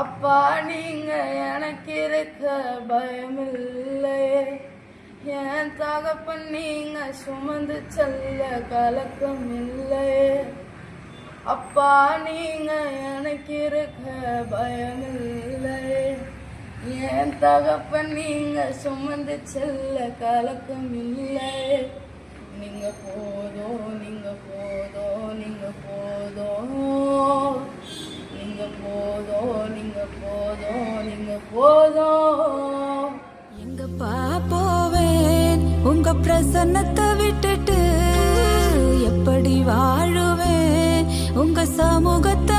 அப்பா நீங்க எனக்கு இருக்க பயமில்லை, என் தகப்பன் நீங்க சுமந்து செல்ல கலக்கம் இல்லை. அப்பா நீங்க எனக்கு இருக்க பயமில்லை, என் தகப்பன் நீங்க சுமந்து செல்ல கலக்கம் இல்லை. நீங்க போதும், நீங்க போதும், நீங்க போதும், நீங்க போதும், நீங்க போதும், நீங்க போதும். எங்கப்பா போவேன் உங்க பிரசன்னத்தை விட்டுட்டு, எப்படி வாழுவேன் உங்க சமூகத்தை